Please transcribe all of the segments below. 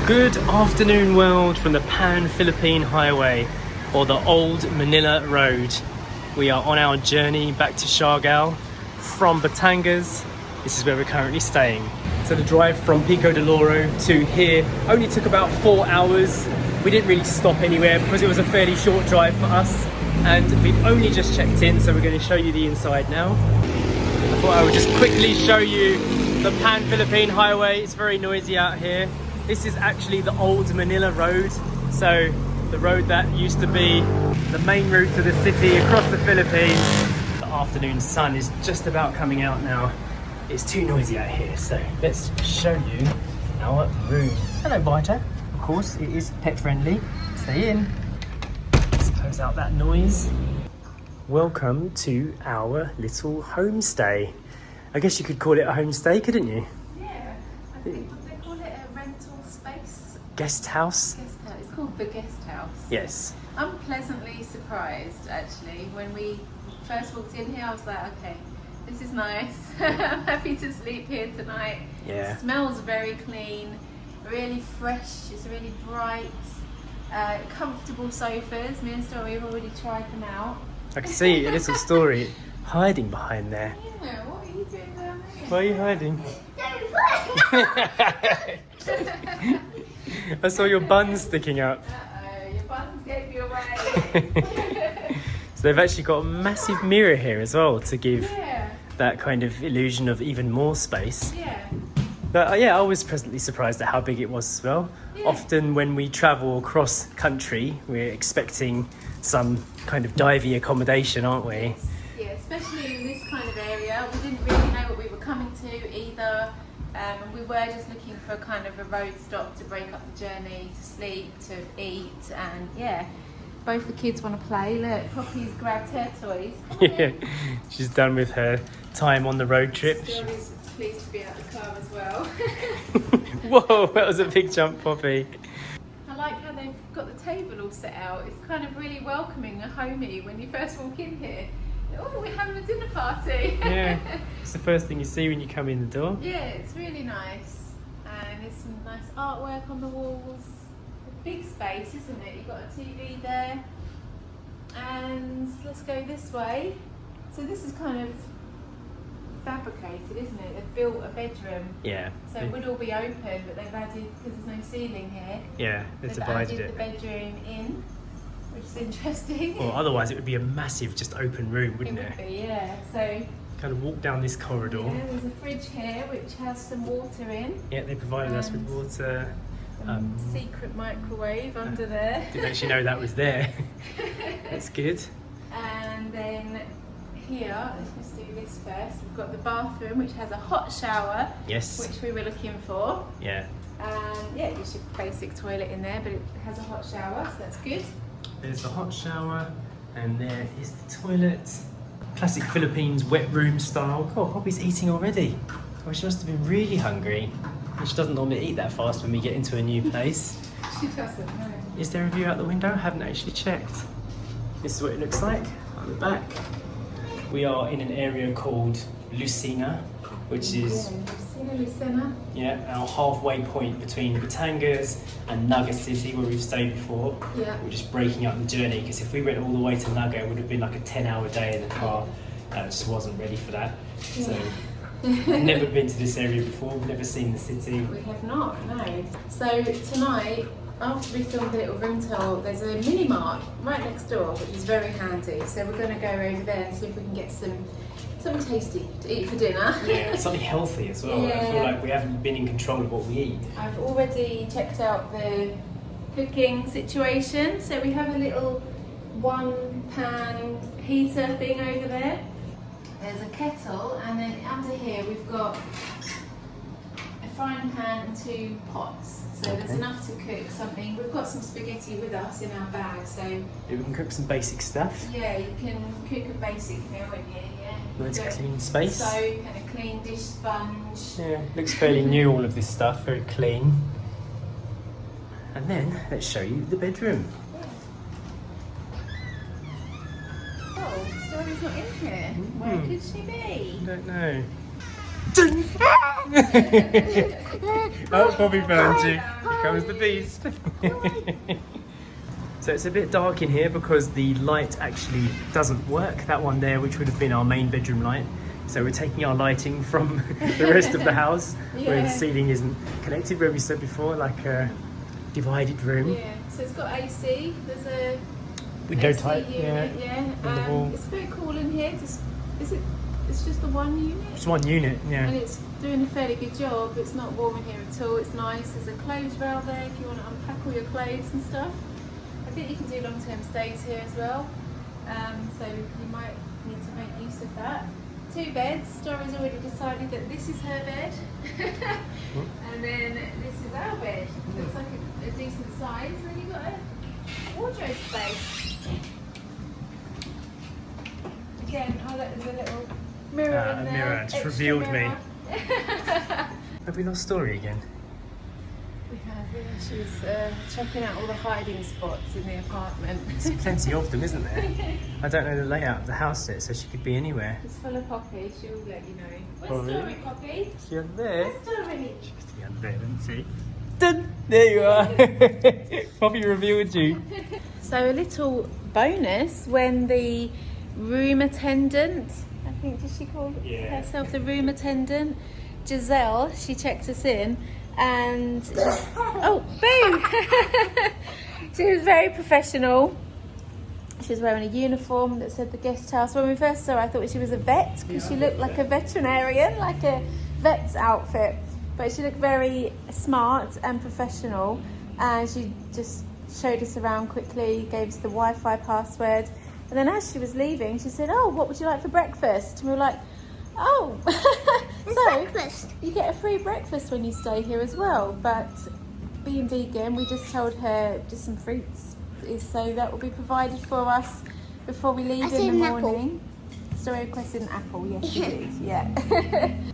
Good afternoon, world, from the Pan-Philippine Highway, or the Old Manila Road. We are on our journey back to Siargao from Batangas. This is where we're currently staying. So the drive from Pico de Loro to here only took about 4 hours. We didn't really stop anywhere because it was a fairly short drive for us, and we've only just checked in, so we're going to show you the inside now. I thought I would just quickly show you the Pan-Philippine Highway. It's very noisy out here. This is actually the Old Manila Road, so the road that used to be the main route to the city across the Philippines. The afternoon sun is just about coming out now. It's too noisy out here, so let's show you our room. Hello, Vita. Of course, it is pet friendly. Stay in. Let's close out that noise. Welcome to our little homestay. I guess you could call it a homestay, couldn't you? Yeah, I think they call it a rental space. Guest house? Guest house. It's called the guest house. Yes. I'm pleasantly surprised, actually. When we first walked in here, I was like, okay, this is nice. I'm happy to sleep here tonight. Yeah. It smells very clean, really fresh. It's really bright. Comfortable sofas. Me and Story have already tried them out. I can see a little Story hiding behind there. Yeah, what are you doing down there? Why are you hiding? I saw your bun sticking up. Uh-oh, your buns gave you away. So they've actually got a massive mirror here as well to give Yeah, that kind of illusion of even more space. yeah. But yeah, I was pleasantly surprised at how big it was as well. Yeah. Often when we travel across country, we're expecting some kind of divey accommodation, aren't we? Yeah, especially in this kind of area. We didn't really know what we were coming to either. And we were just looking for kind of a road stop to break up the journey, to sleep, to eat, and yeah. Both the kids want to play. Look, Poppy's grabbed her toys. Come on Yeah, in. she's done with her time on the road trip. Story's pleased to be out of the car as well. Whoa, that was a big jump, Poppy. I like how they've got the table all set out. It's kind of really welcoming and homey when you first walk in here. Oh, we're having a dinner party. Yeah, it's the first thing you see when you come in the door. Yeah, it's really nice. And there's some nice artwork on the walls. A big space, isn't it? You've got a TV there. And let's go this way. So this is kind of fabricated, isn't it? They've built a bedroom. Yeah. So it would all be open, but they've added, because there's no ceiling here, Yeah, they've they've divided added it. the bedroom in, which is interesting. Well, otherwise it would be a massive, just open room, It wouldn't would it? be, yeah. So Kind of walk down this corridor. yeah, there's a fridge here which has some water in. Yeah, they provided us with And water. Secret microwave under there. Didn't actually know that was there. That's good. And then here, let's just do this first. We've got the bathroom which has a hot shower, Yes. which we were looking for. Yeah. And yeah, just a basic toilet in there, but it has a hot shower, so that's good. There's the hot shower, and there is the toilet. Classic Philippines wet room style. Oh, Poppy's eating already. Oh, she must have been really hungry. She doesn't normally eat that fast when we get into a new place. She doesn't know. Is there a view out the window? I haven't actually checked. This is what it looks like on the back. We are in an area called Lucena, which is Yeah, our halfway point between Batangas and Naga City, where we've stayed before. Yeah. We're just breaking up the journey, because if we went all the way to Naga, it would have been like a 10-hour day in the car. I just wasn't ready for that. So we've never been to this area before. We've never seen the city. We have not, no. So tonight, after we filmed the little room tour, there's a mini mart right next door, which is very handy. So we're going to go over there and see if we can get something tasty to eat for dinner. Yeah, something healthy as well. I feel Yeah. like we haven't been in control of what we eat. I've already checked out the cooking situation. So we have a little 1-pan heater thing over there. There's a kettle, and then under here we've got a frying pan and 2 pots. So there's Okay. enough to cook something. We've got some spaghetti with us in our bag, so We can cook some basic stuff. yeah, you can cook a basic meal in here, yeah. Nice Got clean space. soap and a clean dish sponge. Yeah, looks fairly new, all of this stuff, very clean. And then let's show you the bedroom. Oh, Story's not in here. Where could she be? I don't know. Oh, Bobby found you. Here comes the beast. So it's a bit dark in here because the light actually doesn't work. That one there, which would have been our main bedroom light. So we're taking our lighting from the rest of the house, where the ceiling isn't connected, where we said before, like a divided room. Yeah, so it's got AC. There's a window AC type, unit, wall. It's very cool in here. It's just the one unit? Just one unit, yeah. And it's doing a fairly good job. It's not warm in here at all. It's nice. There's a clothes rail there if you want to unpack all your clothes and stuff. I think you can do long-term stays here as well. So you might need to make use of that. 2 beds. Story's already decided that this is her bed. And then this is our bed. Looks like a decent size. And then you've got a wardrobe space. Again, oh, there's a little mirror in there. A mirror, just revealed mirror. Me. Have we lost Story again? We have, yeah. She's checking out all the hiding spots in the apartment. There's plenty of them, isn't there? I don't know the layout of the house yet, so she could be anywhere. It's full of Poppy, she'll let you know. Where's Oh, really? Story, Poppy? She's under there. Where's Story? She must be under there, doesn't she? Dun! There you are. Poppy revealed you. So a little bonus when the room attendant, I think, did she call herself the room attendant? Jmayel, she checked us in and oh, boom! She was very professional. She was wearing a uniform that said the guest house. When we first saw her, I thought she was a vet because she looked like a veterinarian, like a vet's outfit. But she looked very smart and professional, and she just showed us around quickly, gave us the Wi-Fi password, and then as she was leaving, she said, "Oh, what would you like for breakfast?" And we were like, "Oh, so breakfast. You get a free breakfast when you stay here as well." But being vegan, we just told her just some fruits, so that will be provided for us before we leave in the morning. Story requested an apple, yes she did, yeah.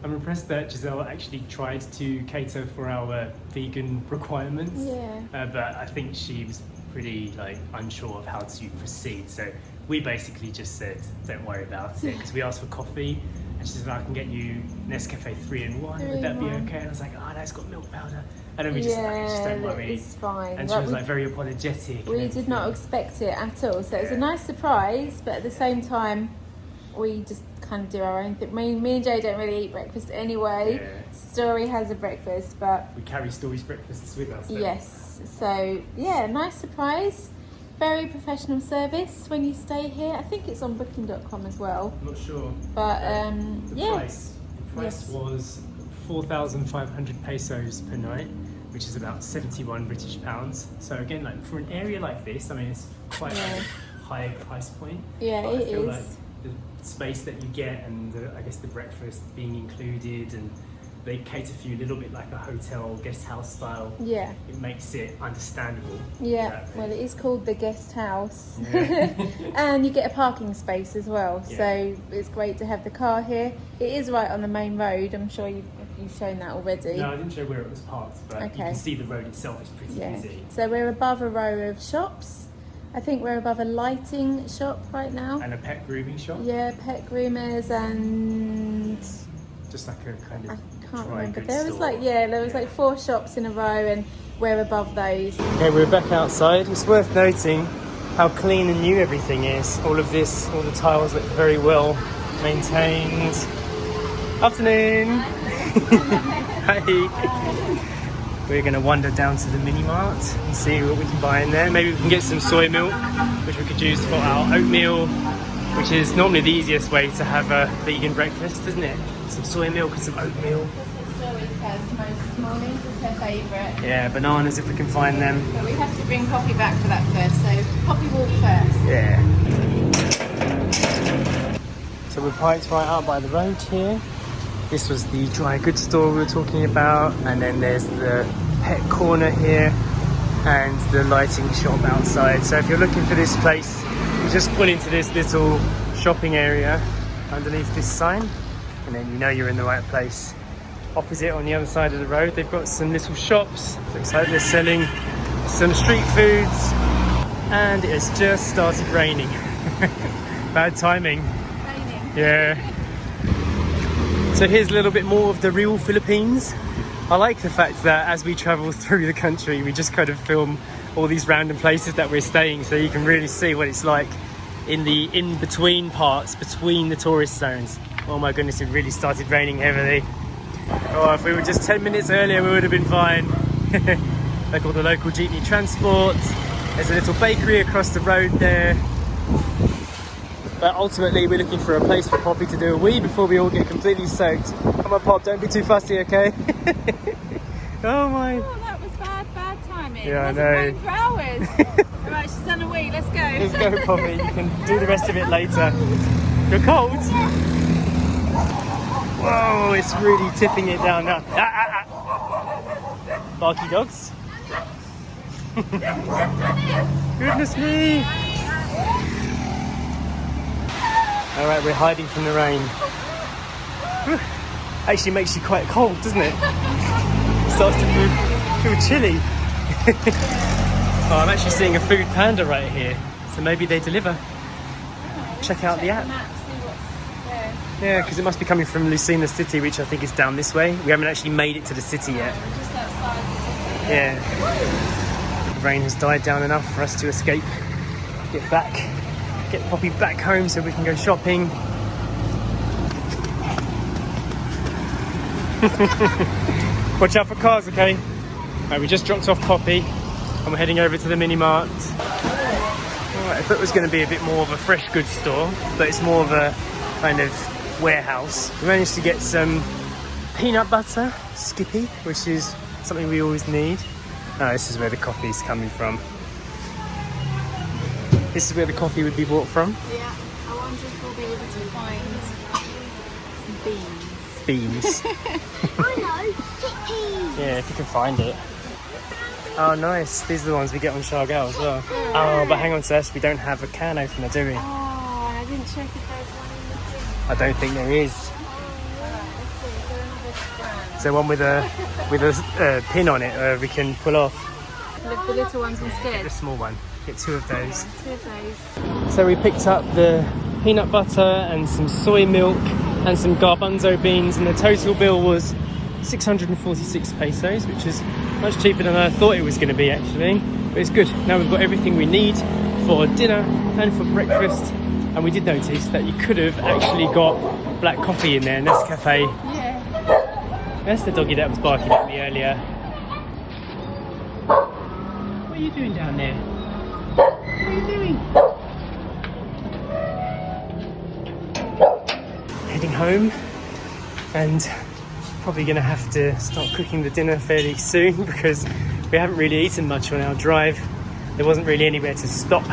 I'm impressed that Jmayel actually tried to cater for our vegan requirements. Yeah. But I think she was pretty unsure of how to proceed. So we basically just said, don't worry about it. Because we asked for coffee and she said, I can get you Nescafe 3-in-1. Would that be okay? And I was like, oh, that's got milk powder. And then we just don't worry. It's fine. And she was very apologetic. We did not expect it at all. So it was a nice surprise, but at the same time, we just kind of do our own thing. Me and Jay don't really eat breakfast anyway. Yeah. Story has a breakfast, but we carry Story's breakfasts with us. Yes. So yeah, nice surprise. Very professional service when you stay here. I think it's on booking.com as well. I'm not sure. But the price was 4,500 pesos per night, which is about 71 British pounds. So again, for an area like this, I mean, it's quite a high price point. Yeah, but it I feel is. like the space that you get and I guess the breakfast being included, and they cater for you a little bit like a hotel guest house style. Yeah. It makes it understandable. Yeah, well, it is called the guest house. Yeah. And you get a parking space as well. Yeah. So it's great to have the car here. It is right on the main road. I'm sure you've shown that already. No, I didn't show where it was parked, but you can see the road itself is pretty easy. So we're above a row of shops. I think we're above a lighting shop right now. And a pet grooming shop. Yeah, pet groomers and just like a kind of I can't remember. There was like 4 shops in a row, and we're above those. Okay, we're back outside. It's worth noting how clean and new everything is. All of this, all the tiles look very well maintained. Afternoon. Hi. We're going to wander down to the mini mart and see what we can buy in there. Maybe we can get some soy milk, which we could use for our oatmeal, which is normally the easiest way to have a vegan breakfast, isn't it? Some soy milk and some oatmeal. Story has most mornings, it's her favourite. Yeah, bananas if we can find them. But we have to bring Poppy back for that first, so Poppy walk first. Yeah. So we're parked right out by the road here. This was the dry goods store we were talking about, and then there's the pet corner here and the lighting shop outside. So if you're looking for this place, you just pull into this little shopping area underneath this sign, and then you know you're in the right place. Opposite on the other side of the road, they've got some little shops. Looks like they're selling some street foods, and it has just started raining. Bad timing. Raining. Yeah. So here's a little bit more of the real Philippines. I like the fact that as we travel through the country, we just kind of film all these random places that we're staying, so you can really see what it's like in the in-between parts, between the tourist zones. Oh my goodness, it really started raining heavily. Oh, if we were just 10 minutes earlier, we would have been fine. Like all the local jeepney transport. There's a little bakery across the road there. But ultimately, we're looking for a place for Poppy to do a wee before we all get completely soaked. Come on, Pop, don't be too fussy, okay? Oh my. Oh, that was bad timing. Yeah, I It know. wasn't raining for hours. Alright, she's done a wee, let's go. Let's go, Poppy. You can do the rest of it later. You're cold? Whoa, it's really tipping it down now. Barky dogs. Goodness me. Alright, we're hiding from the rain. Actually makes you quite cold, doesn't it? Starts to feel chilly. Oh, I'm actually seeing a food panda right here. So maybe they deliver. Check out the app. Yeah, because it must be coming from Lucena City, which I think is down this way. We haven't actually made it to the city yet. We're just outside the city. Yeah. The rain has died down enough for us to escape. Get Poppy back home so we can go shopping. Watch out for cars, okay? Right, we just dropped off Poppy and we're heading over to the mini mart. Alright, I thought it was going to be a bit more of a fresh goods store, but it's more of a kind of warehouse. We managed to get some peanut butter, Skippy, which is something we always need. Oh, this is where the coffee's coming from. This is where the coffee would be bought from. Yeah, I wonder if we'll be able to find some beans. Beans. I know, chickpeas. Yeah, if you can find it. Oh, nice. These are the ones we get on Surigao as well. Oh, but hang on, Sash, we don't have a can opener, do we? Oh, I didn't check if there's one in the thing. I don't think there is. Let's see, is there another brand? Is there one with a pin on it we can pull off? Look, the little ones instead. The small one. Get two of those. Two of those. So we picked up the peanut butter and some soy milk and some garbanzo beans, and the total bill was 646 pesos, which is much cheaper than I thought it was going to be actually. But it's good. Now we've got everything we need for dinner and for breakfast. And we did notice that you could have actually got black coffee in there, Nescafe. Yeah. That's the doggy that was barking at me earlier. What are you doing down there? What are you doing? Heading home, and probably going to have to start cooking the dinner fairly soon because we haven't really eaten much on our drive. There wasn't really anywhere to stop.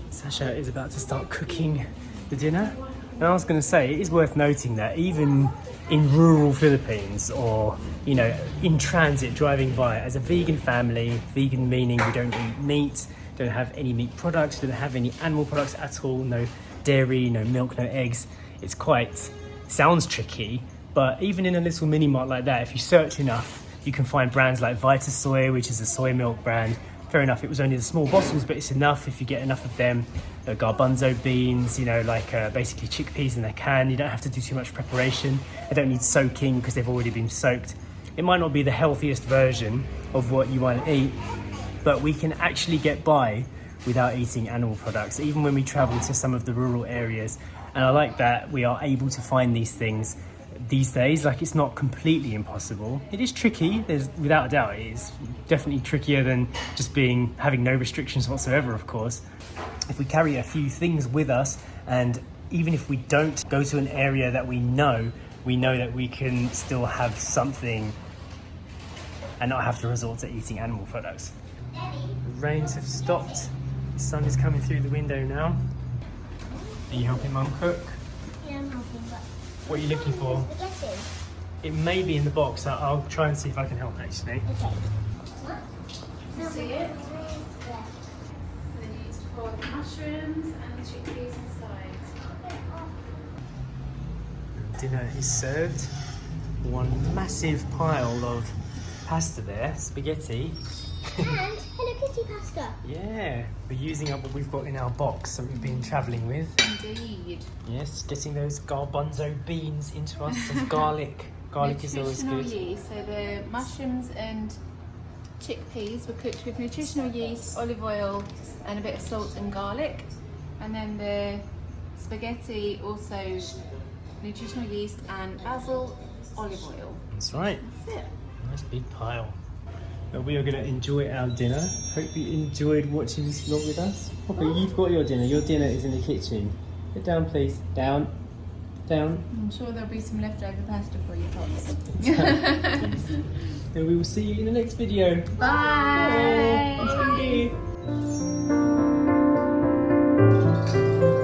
Sacha is about to start cooking the dinner, and I was going to say, it is worth noting that even in rural Philippines, or you know, in transit driving by, as a vegan family, vegan meaning we don't eat meat, don't have any meat products, don't have any animal products at all, no dairy, no milk, no eggs. It's quite, sounds tricky, but even in a little mini mart like that, if you search enough, you can find brands like Vita Soy, which is a soy milk brand. Fair enough, it was only the small bottles, but it's enough if you get enough of them. Garbanzo beans, you know, like basically chickpeas in a can. You don't have to do too much preparation. They don't need soaking because they've already been soaked. It might not be the healthiest version of what you want to eat, but we can actually get by without eating animal products, even when we travel to some of the rural areas. And I like that we are able to find these things these days. Like, it's not completely impossible. It is tricky. There's, without a doubt, it is definitely trickier than just having no restrictions whatsoever, of course. If we carry a few things with us, and even if we don't go to an area that we know that we can still have something and not have to resort to eating animal products. The rains have stopped. The sun is coming through the window now. Are you helping Mum cook? Yeah, I'm helping, but What are you looking for? spaghetti. It may be in the box. I'll try and see if I can help actually. Okay. See it? Then you need to pour the mushrooms and the chickpeas inside. Dinner is served. One massive pile of pasta there, spaghetti. And Hello Kitty pasta. Yeah, we're using up what we've got in our box that we've been travelling with. Indeed. Yes, getting those garbanzo beans into us, some garlic, Garlic is always nutritional good. yeast. So the mushrooms and chickpeas were cooked with nutritional yeast, olive oil, and a bit of salt and garlic. And then the spaghetti also nutritional yeast and basil, olive oil. That's right. That's it. Nice big pile. Now we are going to enjoy our dinner. Hope you enjoyed watching this vlog with us. Poppy, you've got your dinner. Your dinner is in the kitchen. Get down, please. Down. Down. I'm sure there'll be some leftover pasta for you, Pops. And we will see you in the next video. Bye. Bye.